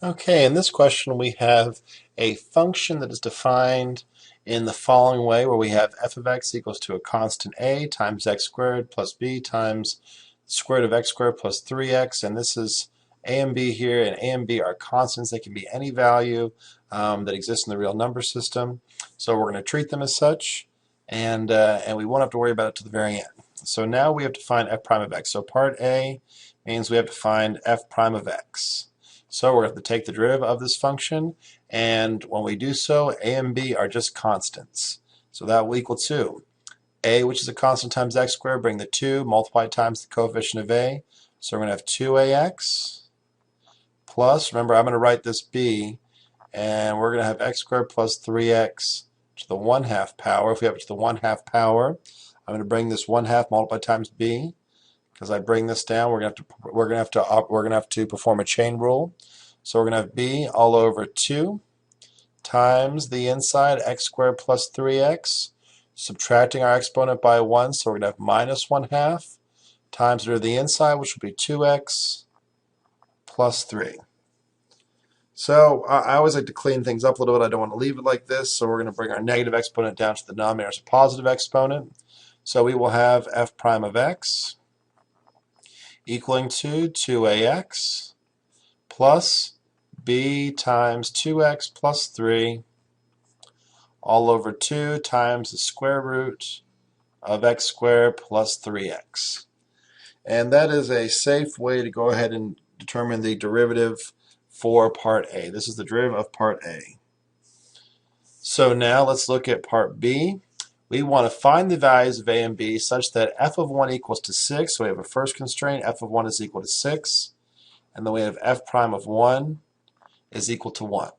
Okay, in this question we have a function that is defined in the following way, where we have f of x equals to a constant a times x squared plus b times the square root of x squared plus 3x, and this is a and b here, and a and b are constants. They can be any value that exists in the real number system, so we're going to treat them as such, and we won't have to worry about it to the very end. So now we have to find f prime of x. So part A means we have to find f prime of x. So we're going to have to take the derivative of this function, and when we do so, a and b are just constants. So that will equal to a, which is a constant, times x squared, bring the 2, multiply times the coefficient of a. So we're going to have 2ax plus, remember I'm going to write this b, and we're going to have x squared plus 3x to the 1/2 power. If we have it to the 1/2 power, I'm going to bring this 1/2 multiplied times b. Because I bring this down, we're gonna have to perform a chain rule. So we're gonna have b all over 2 times the inside x squared plus 3x, subtracting our exponent by 1, so we're gonna have minus 1/2 times the inside, which will be 2x plus 3. So I always like to clean things up a little bit. I don't want to leave it like this, so we're going to bring our negative exponent down to the denominator as a positive exponent. So we will have f prime of x equaling to 2ax plus b times 2x plus 3 all over 2 times the square root of x squared plus 3x. And that is a safe way to go ahead and determine the derivative for part A. This is the derivative of part A. So now let's look at part B. We want to find the values of a and b such that f of 1 equals to 6. So we have a first constraint, f of 1 is equal to 6. And then we have f prime of 1 is equal to 1.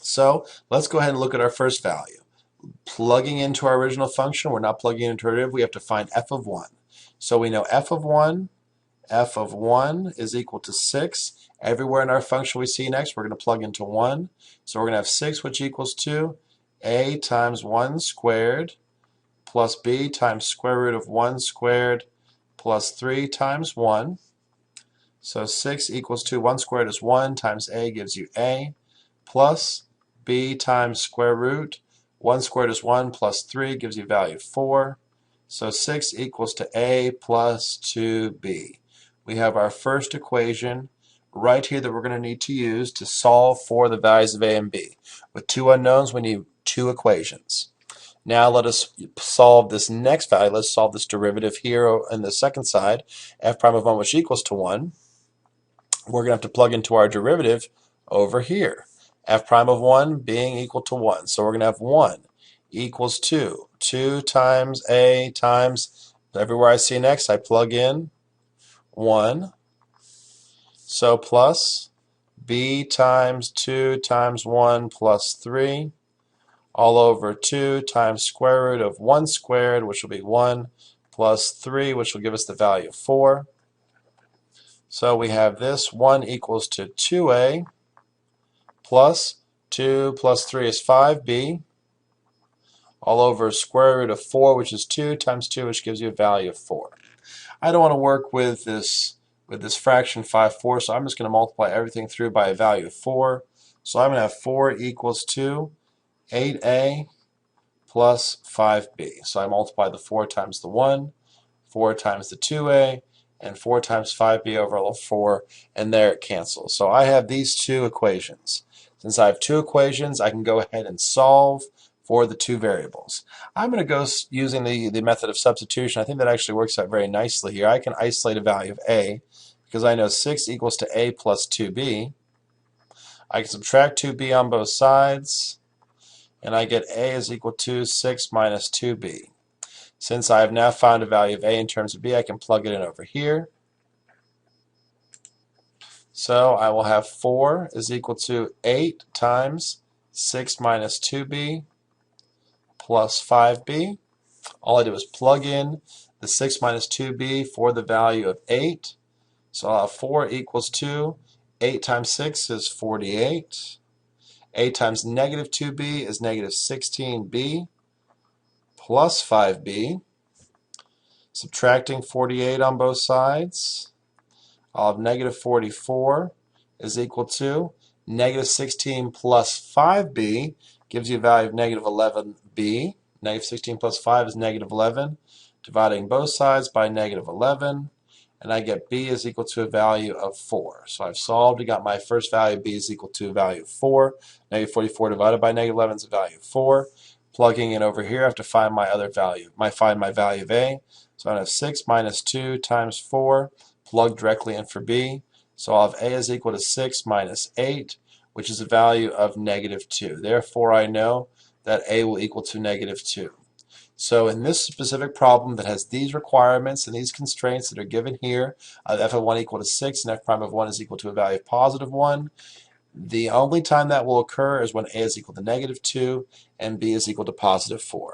So let's go ahead and look at our first value. Plugging into our original function, we're not plugging into our derivative, we have to find f of 1. So we know f of 1 is equal to 6. Everywhere in our function we see next, we're going to plug into 1. So we're going to have 6, which equals to a times 1 squared plus b times square root of 1 squared plus 3 times 1. So 6 equals to 1 squared is 1 times a gives you a plus b times square root. 1 squared is 1 plus 3 gives you value 4. So 6 equals to a plus 2b. We have our first equation right here that we're going to need to use to solve for the values of a and b. With two unknowns, we need two equations. Now let us solve this next value. Let's solve this derivative here on the second side, f prime of 1, which equals to 1. We're going to have to plug into our derivative over here. F prime of 1 being equal to 1. So we're going to have 1 equals 2. 2 times a times, everywhere I see an x, I plug in 1. So plus b times 2 times 1 plus 3 all over 2 times square root of 1 squared, which will be 1, plus 3, which will give us the value of 4. So we have this 1 equals to 2a plus 2 plus 3 is 5b all over square root of 4, which is 2 times 2, which gives you a value of 4. I don't want to work with this fraction 5/4, so I'm just going to multiply everything through by a value of 4. So I'm going to have 4 equals to 8a plus 5b. So I multiply the 4 times the 1, 4 times the 2a, and 4 times 5b over 4, and there it cancels. So I have these two equations. Since I have two equations, I can go ahead and solve for the two variables. I'm going to go using the method of substitution. I think that actually works out very nicely here. I can isolate a value of a because I know 6 equals to a plus 2b. I can subtract 2b on both sides, and I get a is equal to 6 minus 2b. Since I have now found a value of a in terms of b, I can plug it in over here. So I will have 4 is equal to 8 times 6 minus 2b plus 5b. All I do is plug in the 6 minus 2b for the value of 8. So I'll have 4 equals to 8 times 6 is 48. 8 times negative 2b is negative 16b plus 5b. Subtracting 48 on both sides, I'll have negative 44 is equal to negative 16 plus 5b gives you a value of negative 11b. Negative 16 plus 5 is negative 11. Dividing both sides by negative 11, and I get b is equal to a value of 4. So I've solved and got my first value, b is equal to a value of 4. Negative 44 divided by negative 11 is a value of 4. Plugging in over here, I have to find my other value. Find my value of a. So I have 6 minus 2 times 4. Plug directly in for b. So I'll have a is equal to 6 minus 8, which is a value of negative 2. Therefore, I know that a will equal to negative 2. So in this specific problem that has these requirements and these constraints that are given here, f of 1 equal to 6 and f prime of 1 is equal to a value of positive 1, the only time that will occur is when a is equal to negative 2 and b is equal to positive 4.